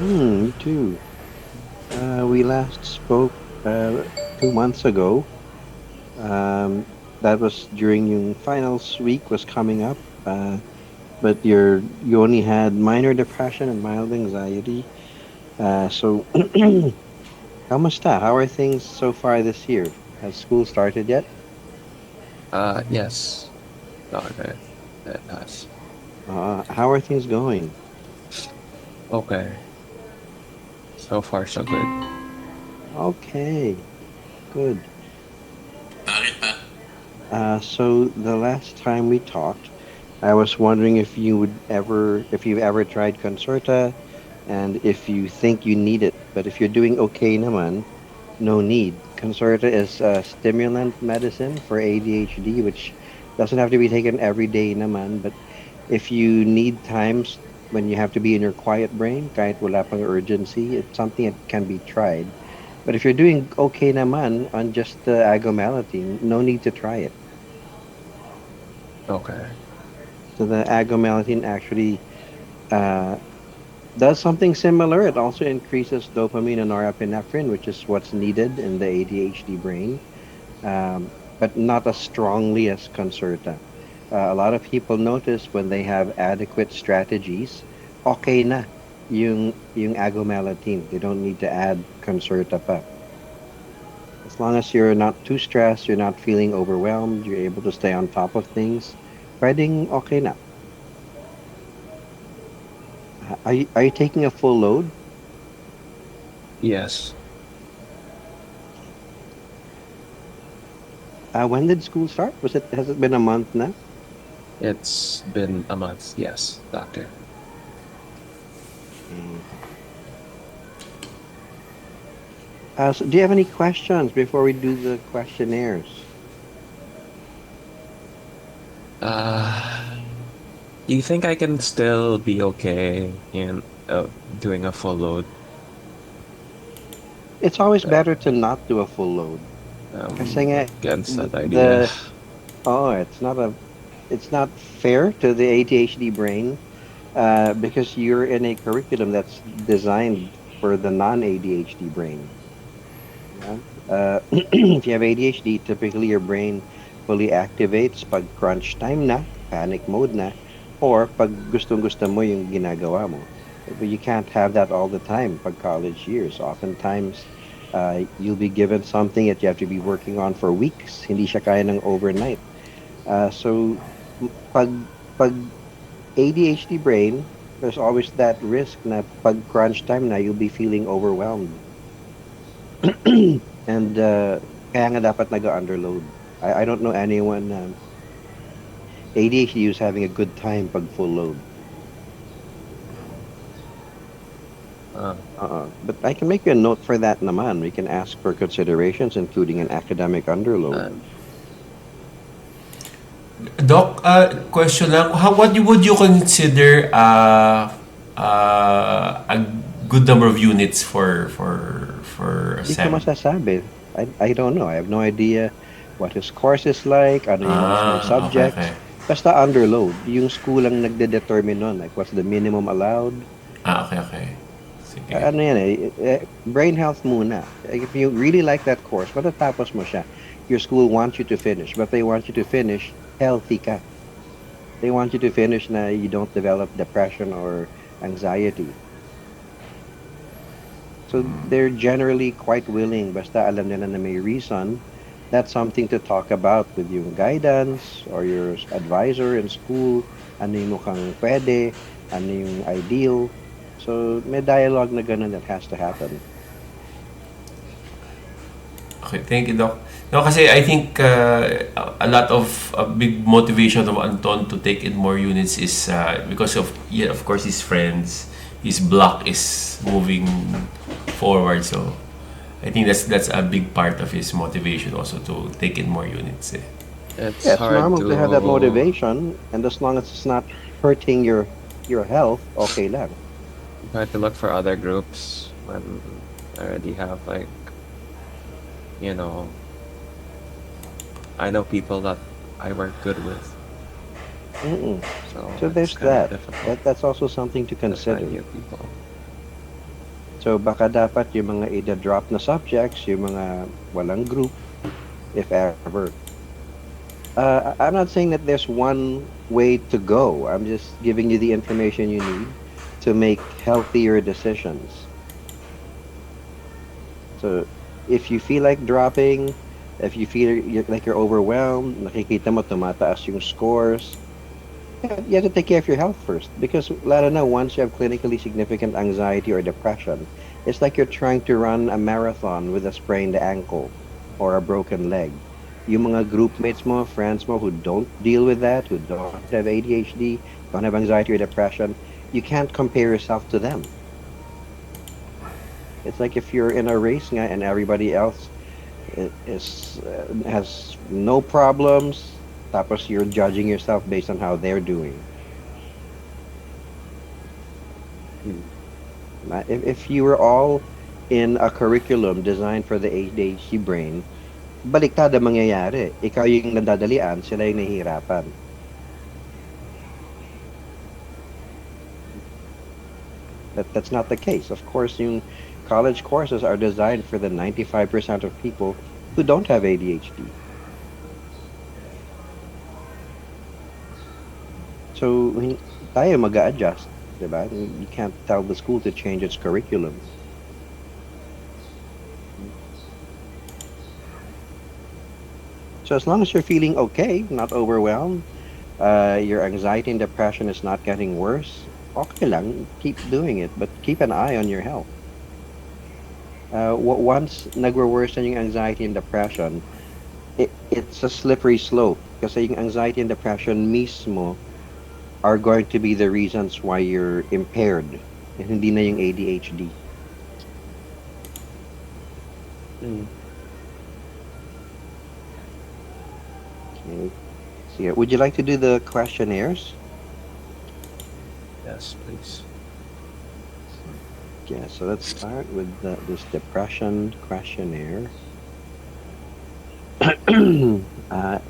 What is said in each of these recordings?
Me too. We last spoke 2 months ago. Um, that was during yung finals week was coming up. But you only had minor depression and mild anxiety. So kamusta? How are things so far this year? Has school started yet? Yes, doctor. It has. How are things going? Okay. So far, so good. Okay, good. Bakit pa? So the last time we talked, I was wondering if you've ever tried Concerta, and if you think you need it. But if you're doing okay naman, no need. Concerta is a stimulant medicine for ADHD, which doesn't have to be taken every day naman. But if you need times when you have to be in your quiet brain, kahit wala pang urgency, it's something that can be tried. But if you're doing okay naman on just the agomelatine, no need to try it. Okay. So the agomelatine actually uh, does something similar. It also increases dopamine and norepinephrine, which is what's needed in the ADHD brain, but not as strongly as Concerta. A lot of people notice when they have adequate strategies, okay na yung agomelatine. They don't need to add Concerta pa. As long as you're not too stressed, you're not feeling overwhelmed, you're able to stay on top of things, pwedeng okay na. Are you taking a full load? Yes, Okay. When did school start? Has it been a month now? it's been a month. Yes, doctor. Okay. So do you have any questions before we do the questionnaires? Uh, do you think I can still be okay in doing a full load? It's always Uh, better to not do a full load. Kasi nga, against that idea. the oh, it's not fair to the ADHD brain, because you're in a curriculum that's designed for the non-ADHD brain. Yeah. If you have ADHD, typically your brain fully activates pag crunch time na, panic mode na, or pag gustong-gusto mo yung ginagawa mo. But you can't have that all the time pag college years. Oftentimes, you'll be given something that you have to be working on for weeks. Hindi siya kaya ng overnight. So, pag ADHD brain, there's always that risk na pag crunch time na, you'll be feeling overwhelmed. And kaya nga dapat nag-underload. I don't know anyone ADHD who's having a good time pag full load. Uh, But I can make you a note for that naman. We can ask for considerations, including an academic underload. uh, Doc, question lang. Would you consider a good number of units for a Hindi ko sem? masasabi. I don't know. I have no idea what his course is like, ano yung mismong Okay, okay. subjects. Basta underload. Yung school ang nagde-determine nun. Like, what's the minimum allowed? Okay, okay. Sige. Ano yan brain health muna. Like, if you really like that course, matatapos mo siya. Your school wants you to finish, but they want you to finish healthy ka. They want you to finish na you don't develop depression or anxiety. So they're generally quite willing, basta alam nila na may reason. That's something to talk about with yung guidance or your advisor in school. Ano yung mukhang pwede, ano yung ideal. So may dialogue na ganun that has to happen. Okay, thank you, Doc. No, kasi I think a lot of a big motivation of Anton to take in more units is because of, yeah, of course, his friends. His block is moving forward, so I think that's a big part of his motivation also to take in more units. Eh. it's Yeah, it's hard normal to have that to motivation, and as long as it's not hurting your health, okay lang. look for other groups when I already have like, you know, I know people that I work good with, Mm-mm. so So it's there's kind of that. difficult That's also something to to find consider. new people. So baka dapat yung mga ida-drop na subjects, yung mga walang group, if ever. I'm not saying that there's one way to go. I'm just giving you the information you need to make healthier decisions. So if you feel like dropping, if you feel like you're overwhelmed, nakikita mo tumataas yung scores, you have to take care of your health first. Because lalo na once you have clinically significant anxiety or depression, it's like you're trying to run a marathon with a sprained ankle or a broken leg. Yung mga groupmates mo, friends mo who don't deal with that, who don't have ADHD, don't have anxiety or depression, you can't compare yourself to them. It's like if you're in a race nga and everybody else has no problems, tapos you're judging yourself based on how they're doing. Mm. If you were all in a curriculum designed for the ADHD brain, baliktad ang mangyayari. Ikaw yung nadadalian, sila yung nahihirapan. That's not the case. Of course, yung college courses are designed for the 95% of people who don't have ADHD. So, tayo mag-a-adjust, diba? You can't tell the school to change its curriculum. So as long as you're feeling okay, not overwhelmed, your anxiety and depression is not getting worse, okay lang, keep doing it, but keep an eye on your health. Once nagwo-worsen yung anxiety and depression, it's a slippery slope. Kasi yung anxiety and depression mismo are going to be the reasons why you're impaired. And hindi na yung ADHD. Mm. Okay. So yeah, would you like to do the questionnaires? Yes, please. Yeah, so let's start with this depression questionnaire.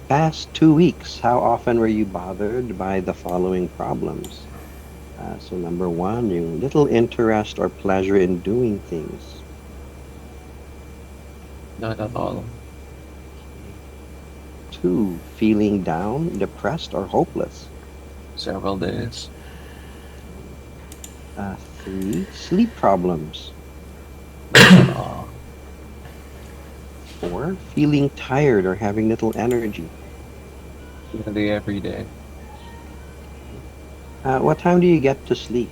Past 2 weeks, how often were you bothered by the following problems? So number one, yung little interest or pleasure in doing things. Not at all. Two, feeling down, depressed, or hopeless. Several days. Three, sleep problems. Not at all. Four, feeling tired or having little energy. Nearly every day. What time do you get to sleep?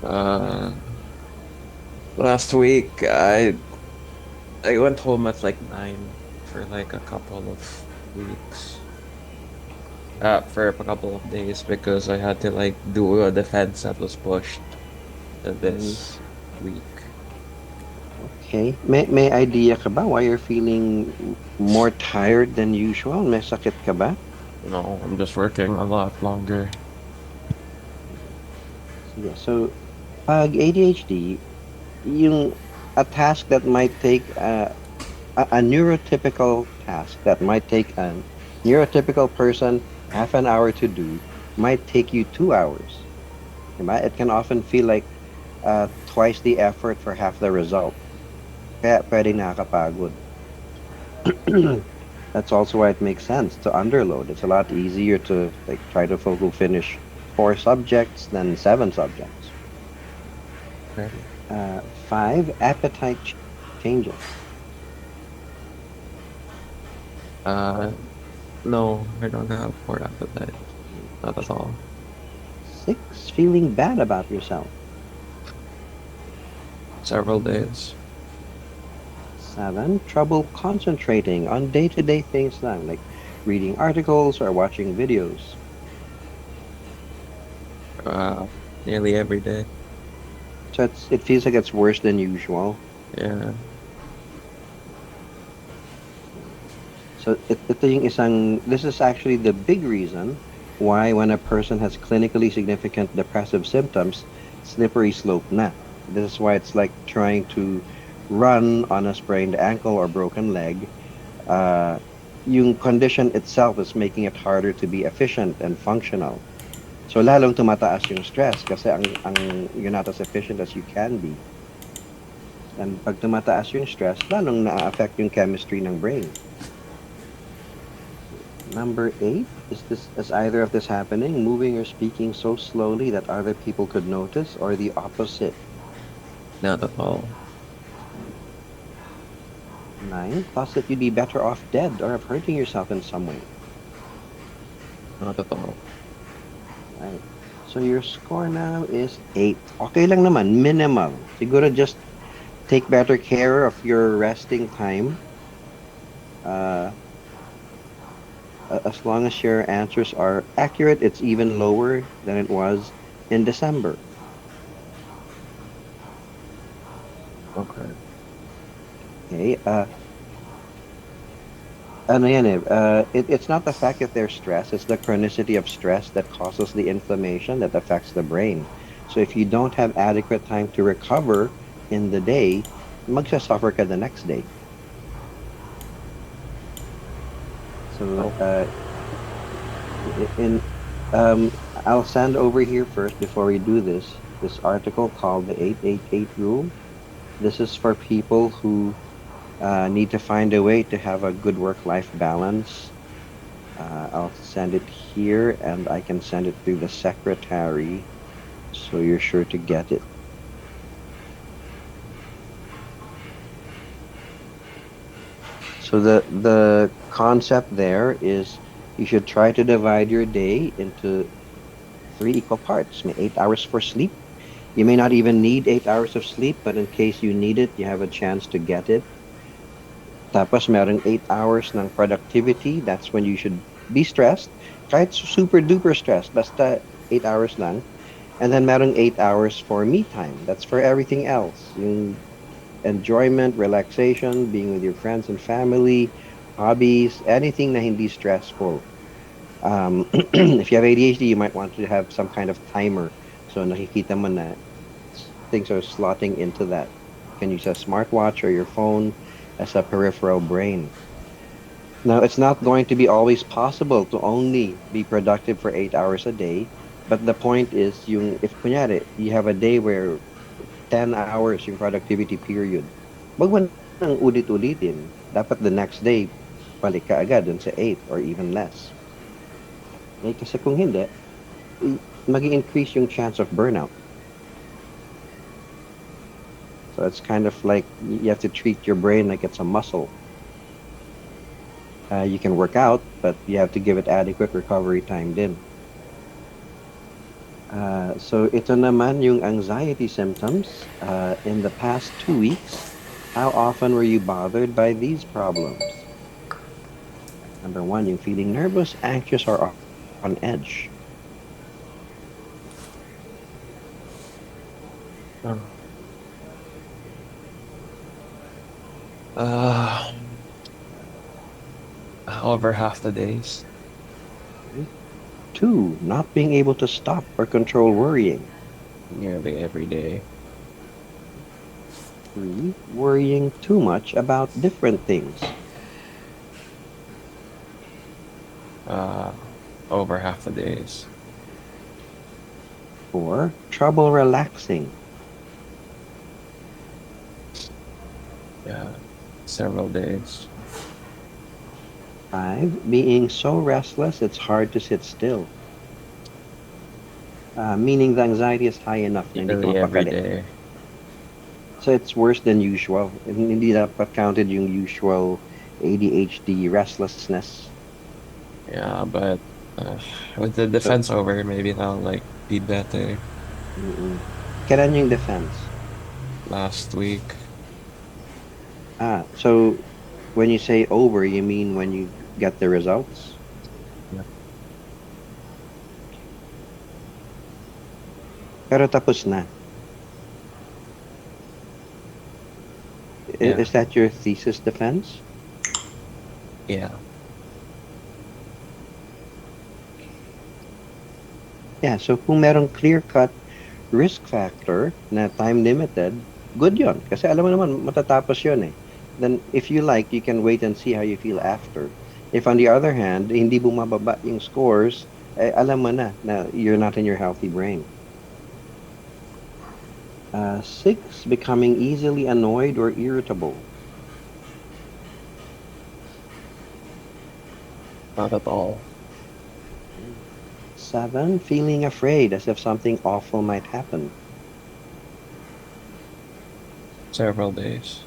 Uh, Last week I went home at like 9 for like a couple of weeks. For a couple of days because I had to like do a defense that was pushed Mhm. this week. Okay. May idea ka ba why you're feeling more tired than usual? May sakit ka ba? No, I'm just working a lot longer. Yeah. So, pag ADHD, yung a task that might take a neurotypical task that might take a neurotypical person half an hour to do might take you 2 hours. Diba? It can often feel like twice the effort for half the result. Kaya pwedeng nakakapagod. That's also why it makes sense to underload. It's a lot easier to like try to finish 4 subjects than 7 subjects. Okay. Five, appetite changes. Uh, no, I don't have poor appetite. Not at all. Six, feeling bad about yourself. Several days. Seven, trouble concentrating on day-to-day things lang, like reading articles or watching videos. Uh, Nearly every day. So it feels like it's worse than usual. Yeah. So ito yung this is actually the big reason why when a person has clinically significant depressive symptoms, slippery slope na. This is why it's like trying to run on a sprained ankle or broken leg. Uh, yung condition itself is making it harder to be efficient and functional. So lalong tumataas yung stress kasi you're not as efficient as you can be. And pag tumataas yung stress, lalong na-affect yung chemistry ng brain. Number eight, is either of this happening? Moving or speaking so slowly that other people could notice, or the opposite? Not at all. Nine, thoughts that you'd be better off dead or of hurting yourself in some way. Not at all. Right. So your score now is eight. Okay lang naman, minimal. Siguro just take better care of your resting time. Uh, as long as your answers are accurate, it's even lower than it was in December. Okay. Okay. Ano yan eh, it's not the fact that they're stressed, it's the chronicity of stress that causes the inflammation that affects the brain. So if you don't have adequate time to recover in the day, magsasuffer ka the next day. So Okay. in I'll send over here first before we do this article called the 888 rule. This is for people who need to find a way to have a good work-life balance. I'll send it here and I can send it through the secretary so you're sure to get it. So the concept there is you should try to divide your day into three equal parts. May 8 hours for sleep. You may not even need 8 hours of sleep, but in case you need it, you have a chance to get it. Tapos merong 8 hours ng productivity. That's when you should be stressed. Kahit super duper stressed, basta 8 hours lang. And then merong 8 hours for me time. That's for everything else. Yung enjoyment, relaxation, being with your friends and family, hobbies, anything na hindi stressful. If you have ADHD, you might want to have some kind of timer. So nakikita mo na things are slotting into that. You can use a smartwatch or your phone as a peripheral brain. Now, it's not going to be always possible to only be productive for 8 hours a day. But the point is, yung, if kunyari, you have a day where 10 hours yung productivity period, wag mo nang ulit-ulitin. Dapat the next day, balik ka agad dun sa 8 or even less. Eh, kasi kung hindi, mag-increase yung chance of burnout. So it's kind of like you have to treat your brain like it's a muscle. You can work out, but you have to give it adequate recovery time din. So ito naman yung anxiety symptoms. In the past 2 weeks, how often were you bothered by these problems? Number one, yung feeling nervous, anxious, or on edge. Uh, over half the days. Okay. Two, not being able to stop or control worrying. Nearly every day. Three, worrying too much about different things. Uh, over half the days. Four, trouble relaxing. Yeah. Several days. Five, being so restless it's hard to sit still. Meaning the anxiety is high enough na hindi ka Nearly every mapakali. day. So it's worse than usual. Hindi dapat counted yung usual ADHD restlessness. Yeah, but with the So, defense over, maybe that'll like be better. mm-mm. Kailan yung defense? Last week. So when you say over, you mean when you get the results? Yeah. Pero tapos na. Yeah. Is that your thesis defense? Yeah. Yeah, so kung merong clear-cut risk factor na time limited, good yon. Kasi alam mo naman, matatapos yon eh. Then if you like, you can wait and see how you feel after. If on the other hand, hindi bumababa yung scores, eh, alam mo na you're not in your healthy brain. Six, becoming easily annoyed or irritable. Not at all. Okay. Seven, feeling afraid as if something awful might happen. Several days.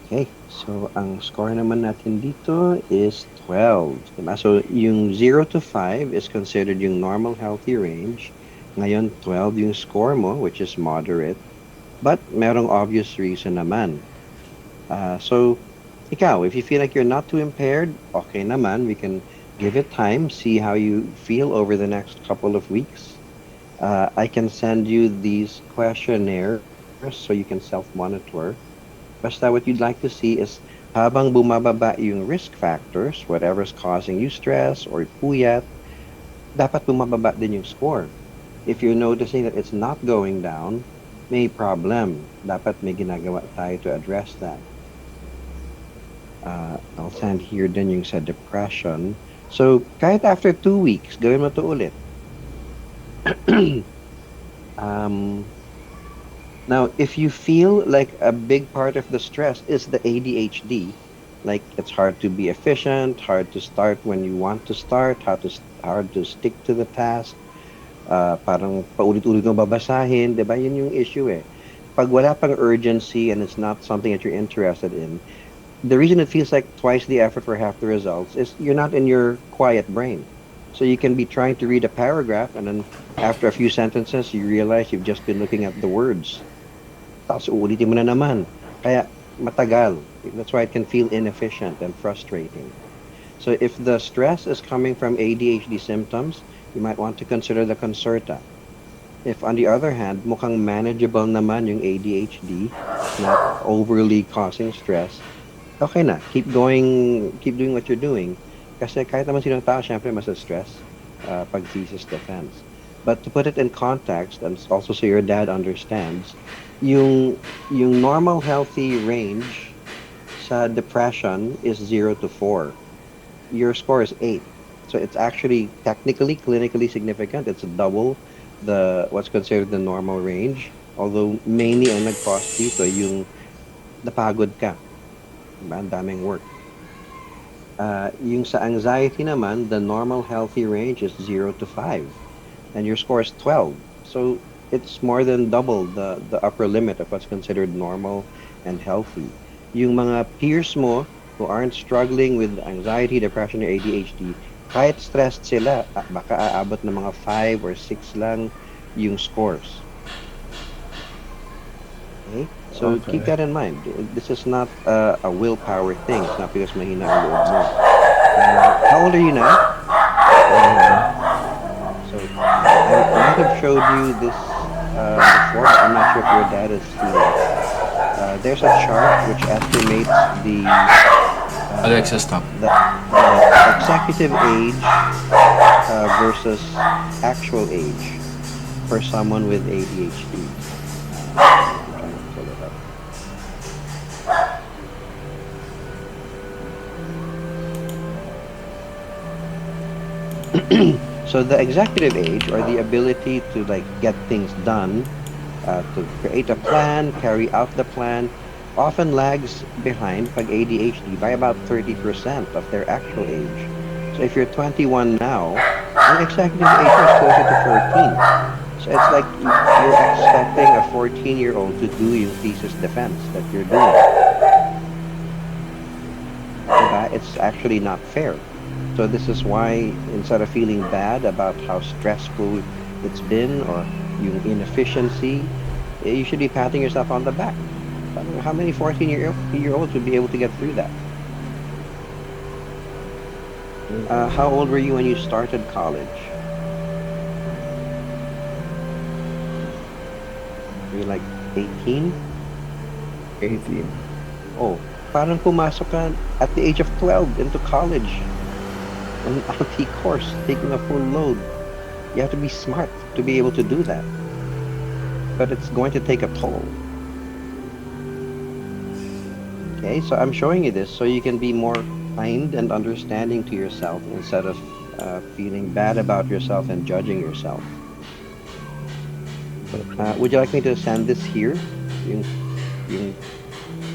Okay, so ang score naman natin dito is 12. Diba? So yung 0 to 5 is considered yung normal healthy range. Ngayon, 12 yung score mo, which is moderate. But merong obvious reason naman. So, ikaw, if you feel like you're not too impaired, okay naman. We can give it time, see how you feel over the next couple of weeks. I can send you these questionnaires so you can self-monitor. Basta what you'd like to see is habang bumababa yung risk factors, whatever's causing you stress or puyat, dapat bumababa din yung score. If you're noticing that it's not going down, may problem. Dapat may ginagawa tayo to address that. I'll send here din yung sa depression. So, kahit after 2 weeks, gawin mo to ulit. um, Now, if you feel like a big part of the stress is the ADHD, like it's hard to be efficient, hard to start when you want to start, hard to stick to the task, parang paulit-ulit mo babasahin, 'di ba? Yun yung issue eh. Pag wala pang urgency and it's not something that you're interested in, the reason it feels like twice the effort for half the results is you're not in your quiet brain. So you can be trying to read a paragraph and then after a few sentences, you realize you've just been looking at the words. Tapos uulitin mo na naman. Kaya matagal. That's why it can feel inefficient and frustrating. So if the stress is coming from ADHD symptoms, you might want to consider the Concerta. If on the other hand, mukhang manageable naman yung ADHD, it's not overly causing stress, okay na. Keep going, keep doing what you're doing. Kasi kahit naman sinong tao, syempre mas stress pag thesis defense. But to put it in context, and also so your dad understands, yung, yung normal healthy range sa depression is 0 to 4. Your score is 8. So it's actually technically, clinically significant. It's double the what's considered the normal range. Although mainly ang nag-cause dito yung napagod ka. Diba? Ang daming work. Yung sa anxiety naman, the normal healthy range is 0 to 5. And your score is 12. So it's more than double the upper limit of what's considered normal and healthy. Yung mga peers mo who aren't struggling with anxiety, depression, or ADHD, kahit stressed sila, baka aabot ng mga 5 or 6 lang yung scores. Okay? So keep Okay. that in mind. This is not a willpower thing. It's not because mahina ang loob mo. How old are you now? 21. So I might have showed you this before, but I'm not sure if your dad has seen it. There's a chart which estimates uh, Alexa, stop. the executive age versus actual age for someone with ADHD. I'm trying to pull it up. So the executive age, or the ability to like get things done, to create a plan, carry out the plan, often lags behind pag ADHD by about 30% of their actual age. So if you're 21 now, ang executive age is closer to 14. So it's like you're expecting a 14-year-old to do yung thesis defense that you're doing. Diba? It's actually not fair. So this is why instead of feeling bad about how stressful it's been or yung inefficiency, you should be patting yourself on the back. How many 14-year-olds would be able to get through that? How old were you when you started college? Were you like 18? 18. Oh, parang pumasok ka at the age of 12 into college. An IT course, taking a full load. You have to be smart to be able to do that. But it's going to take a toll. Okay, so I'm showing you this so you can be more kind and understanding to yourself instead of feeling bad about yourself and judging yourself. Would you like me to send this here? Yung, yung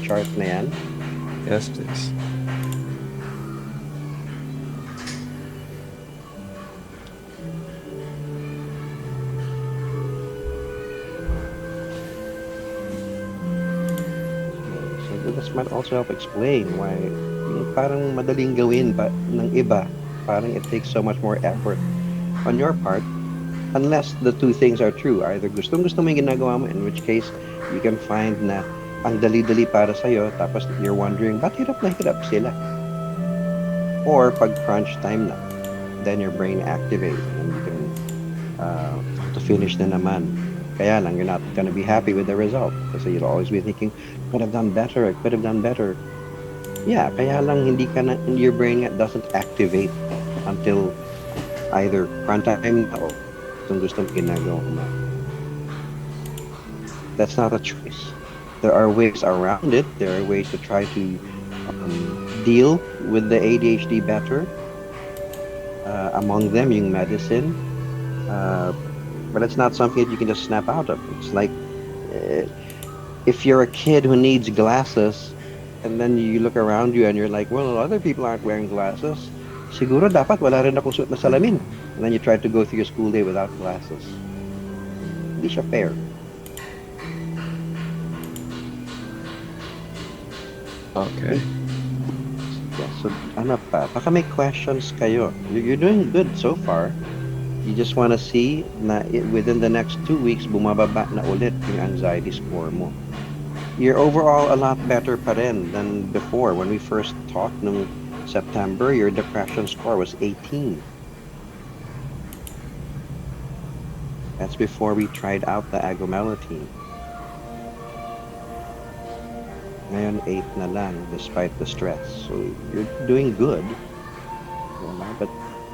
chart na yan? Yes, please. Okay, so this might also help explain why yung parang madaling gawin pa ng iba, parang it takes so much more effort on your part unless the two things are true. Either gustong-gusto mo yung ginagawa mo, in which case you can find na ang dali-dali para sa'yo, tapos you're wondering, ba't hirap na hirap sila? Or pag crunch time na, then your brain activates and you can to finish na naman. Kaya lang, you're not gonna be happy with the result kasi you'll always be thinking, could have done better, I could have done better. Yeah, kaya lang hindi ka na, your brain doesn't activate until either crunch time na o kung gusto mo ginagawa mo. That's not a choice. There are ways around it. There are ways to try to deal with the ADHD better. Among them, yung medicine. Uh, but it's not something that you can just snap out of. It's like uh, if you're a kid who needs glasses, and then you look around you and you're like, well, other people aren't wearing glasses. Siguro dapat wala rin akong suot na salamin. And then you try to go through your school day without glasses. Hindi siya fair. Okay. Yeah, so ano pa? Baka may questions kayo. You're doing good so far. You just want to see na within the next 2 weeks, bumababa na ulit yung anxiety score mo. You're overall a lot better pa rin than before. When we first talked noong September, your depression score was 18. That's before we tried out the agomelatine. Ngayon, 8 na lang despite the stress. So you're doing good. But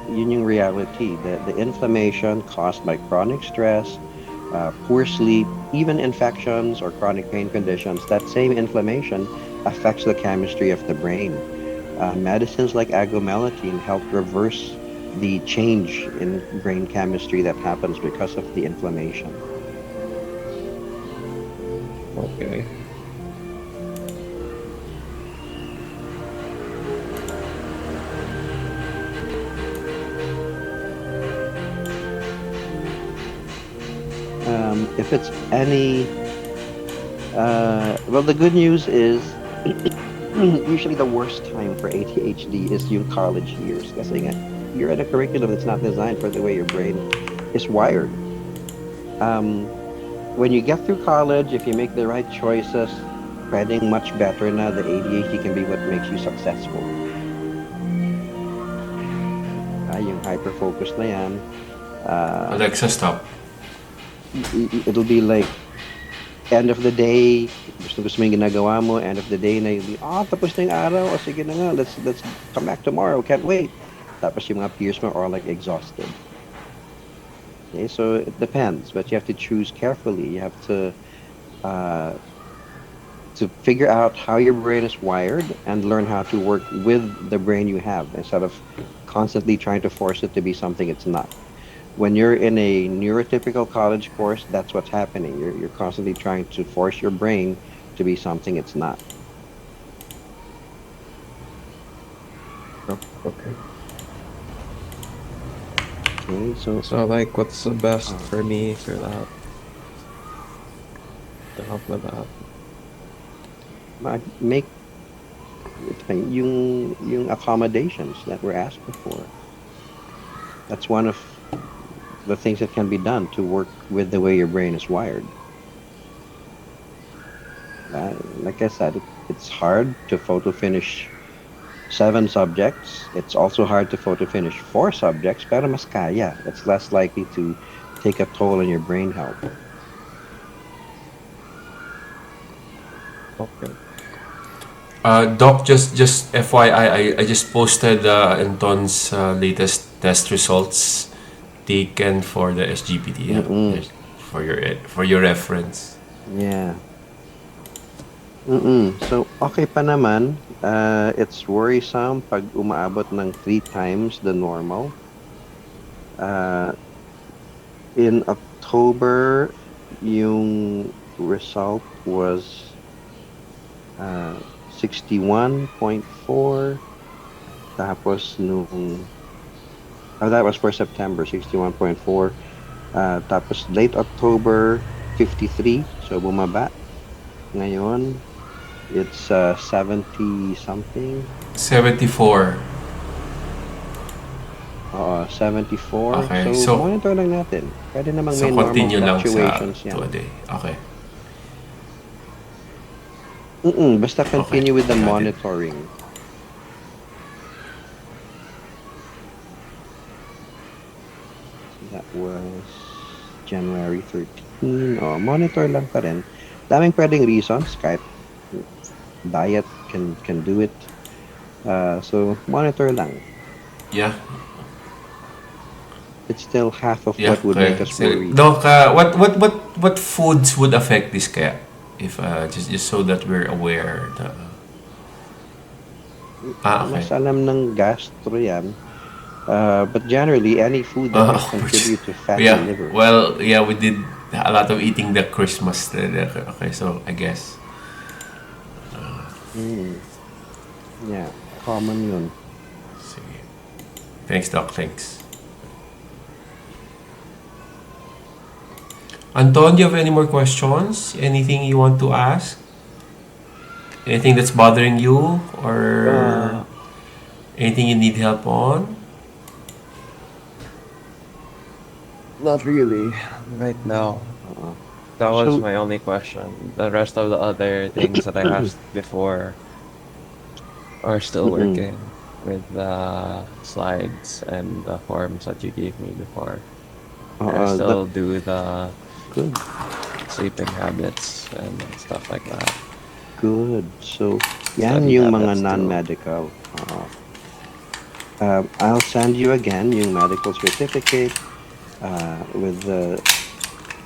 yun yung reality. The inflammation caused by chronic stress, poor sleep, even infections or chronic pain conditions, that same inflammation affects the chemistry of the brain. Medicines like agomelatine help reverse the change in brain chemistry that happens because of the inflammation. Okay. If it's any, well, the good news is usually the worst time for ADHD is yung college years kasi nga, you're in a curriculum that's not designed for the way your brain is wired. Um, when you get through college, if you make the right choices, pwedeng much better na the ADHD can be what makes you successful. Yung hyper-focus na yan, Alexa, stop. it'll be like end of the day, gusto mo yung ginagawa mo, end of the day na yung, tapos na yung araw, o sige na nga, let's come back tomorrow, can't wait. Tapos yung mga peers mo are like exhausted. Okay, so it depends, but you have to choose carefully. You have uh, to figure out how your brain is wired and learn how to work with the brain you have instead of constantly trying to force it to be something it's not. When you're in a neurotypical college course, that's what's happening. You're constantly trying to force your brain to be something it's not. Oh, okay. Okay, so So, like, what's the best for me for that? To help with that. make yung accommodations that were asked before. That's one of the things that can be done to work with the way your brain is wired. Like I said, it's hard to photo finish 7 subjects. It's also hard to photo finish 4 subjects, pero mas kaya. It's less likely to take a toll on your brain health. Okay. Doc, just FYI, I just posted Anton's latest test results taken for the SGPT. Just for your reference. Yeah. So, okay pa naman. It's worrisome pag umaabot ng 3 times the normal. In October, yung result was 61.4. Tapos nung, that was for September, 61.4. Tapos late October, 53. So bumaba. Ngayon, it's 70 something. 74. 74. Okay. So So, monitor lang natin. Pwede namang so may normal continue lang sa fluctuations 2 a yan. day. Okay. Basta Okay. continue with the Got it. monitoring. That was January 13. Oh, monitor lang pa rin. Daming pwedeng reasons. Kahit diet can do it. So monitor lang. Yeah. It's still half of Yeah. what would make Okay. us So, worried. Doc, what foods would affect this kaya? If just so that we're aware. Okay. Mas alam ng gastro yan. But generally, any food that can Which, contribute to fatty yeah. liver. Well, yeah, we did a lot of eating the Christmas. Okay, so I guess. Mm, yeah, common yun. Sige. Thanks, Doc. Thanks. Anton, do you have any more questions? Anything you want to ask? Anything that's bothering you? Or Uh, anything you need help on? Not really right now. Uh, That was so, my only question. The rest of the other things that I asked before are still mm-mm, working with the slides and the forms that you gave me before. And I the, still do the good, sleeping habits and stuff like that. good. So, yan Study yung mga habits too. non-medical. I'll send you again yung medical certificate with the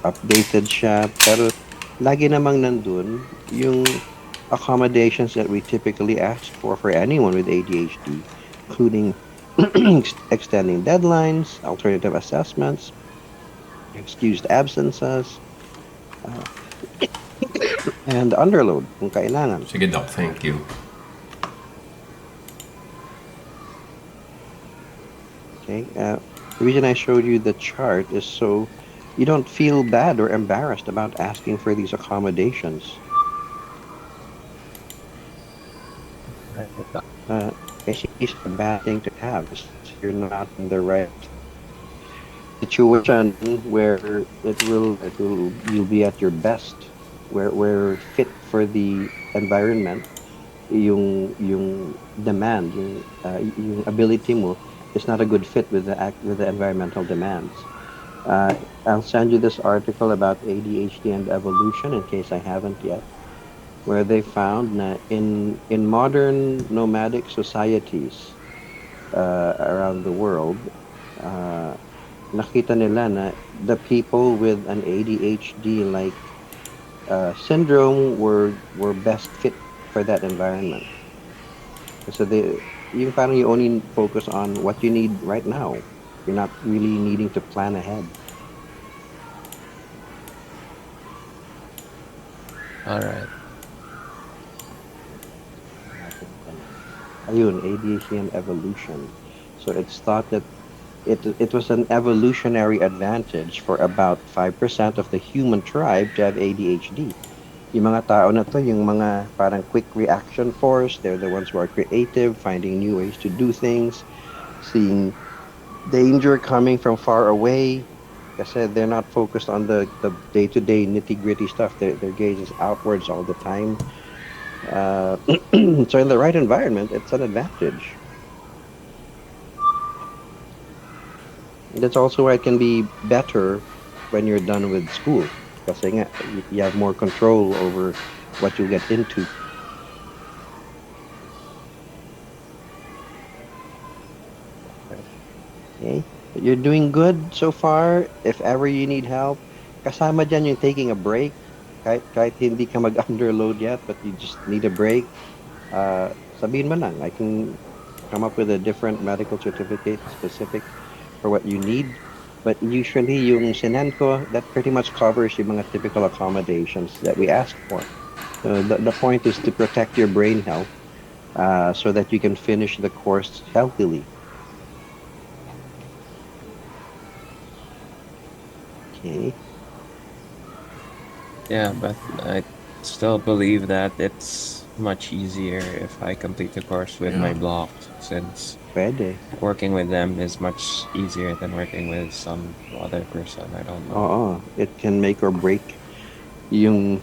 updated siya. Pero lagi namang nandun yung accommodations that we typically ask for anyone with ADHD, including extending deadlines, alternative assessments, excused absences, uh, and underload kung kailangan. Sige, Doc. Thank you. Okay. The reason I showed you the chart is so you don't feel bad or embarrassed about asking for these accommodations. Right. It's a bad thing to have. You're not in the right situation where it will you'll be at your best, where fit for the environment, yung demand, yung ability mo is not a good fit with the environmental demands. I'll send you this article about ADHD and evolution in case I haven't yet, where they found na in modern nomadic societies around the world, uh, nakita nila na the people with an ADHD like syndrome were best fit for that environment. So you parang you only focus on what you need right now. You're not really needing to plan ahead. All right. Ayun, ADHD and evolution. So it's thought that it was an evolutionary advantage for about 5% of the human tribe to have ADHD. Yung mga tao na to, yung mga parang quick reaction force, they're the ones who are creative, finding new ways to do things, seeing danger coming from far away. Kasi they're not focused on the day-to-day nitty-gritty stuff. Their gaze is outwards all the time. Uh, so in the right environment, it's an advantage. That's also why it can be better when you're done with school. Kasi nga, you have more control over what you get into. Okay? But you're doing good so far. If ever you need help, kasama dyan yung taking a break. Kahit hindi ka mag-underload yet, but you just need a break, sabihin mo lang. I can come up with a different medical certificate specific for what you need. But usually yung sinenko, that pretty much covers yung mga typical accommodations that we ask for. So the point is to protect your brain health so that you can finish the course healthily. Okay. Yeah, but I still believe that it's much easier if I complete the course with Yeah. my blocks, since Pwede. working with them is much easier than working with some other person. I don't know. Oo. It can make or break yung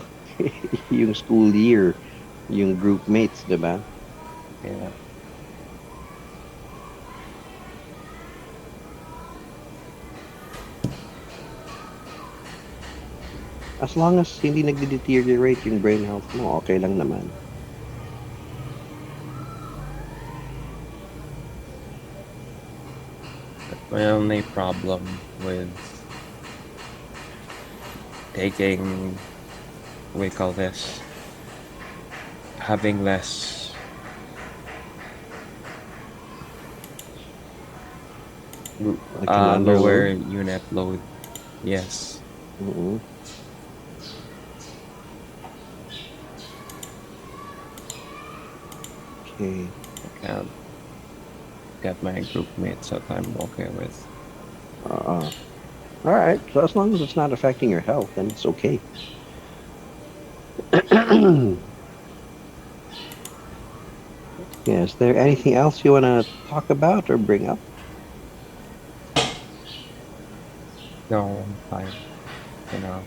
yung school year, yung group mates, 'di ba? Yeah. As long as hindi nagde-deteriorate yung brain health mo, okay lang naman. My only problem with taking, we call this, having less Like an lower underload. unit load. Yes, Oo. Okay. I can't get my group mates that I'm okay with. Uh, all right. So as long as it's not affecting your health, then it's okay. Yeah, is there anything else you want to talk about or bring up? No, I'm fine. You know,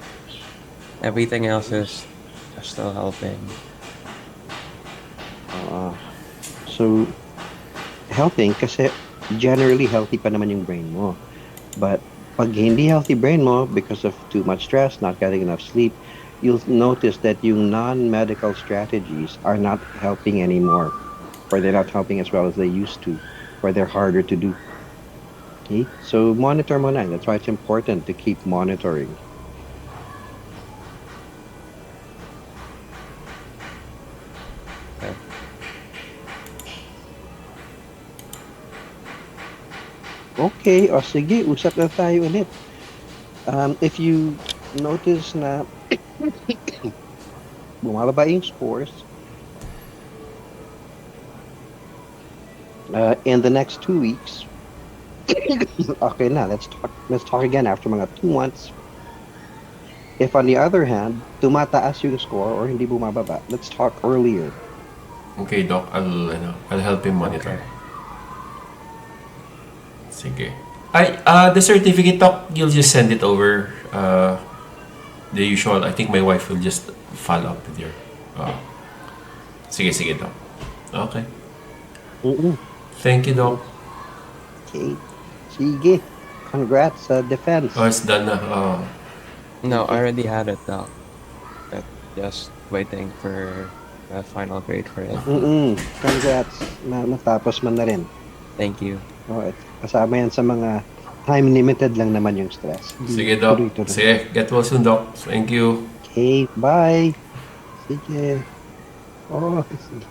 everything else is still helping. Uh, so helping kasi generally healthy pa naman yung brain mo. But pag hindi healthy brain mo because of too much stress, not getting enough sleep, you'll notice that yung non-medical strategies are not helping anymore, or they're not helping as well as they used to, or they're harder to do. Okay? So monitor mo na. That's why it's important to keep monitoring. Okay. Okay, o sige, usap na tayo ulit. If you notice na bumababa yung scores in the next 2 weeks, okay na, let's talk again after mga 2 months. If on the other hand, tumataas yung score or hindi bumababa, let's talk earlier. Okay, Doc. I'll help him monitor. Okay. Sige. The certificate, Doc, you'll just send it over. The usual, I think my wife will just follow up with your... Uh, sige, Doc. Okay. Mm-mm. Thank you, Doc. Okay. Sige. Congrats sa defense. Oh, it's done na. No, I Okay. already had it down. Just waiting for a final grade for it. Congrats. Natapos man na rin. Thank you. Oh, kasama yan sa mga time limited lang naman yung stress. Sige, Doc. Tuloy-tuloy. Sige, get well soon, Doc. Thank you. Okay, bye. Sige. Oh, sige.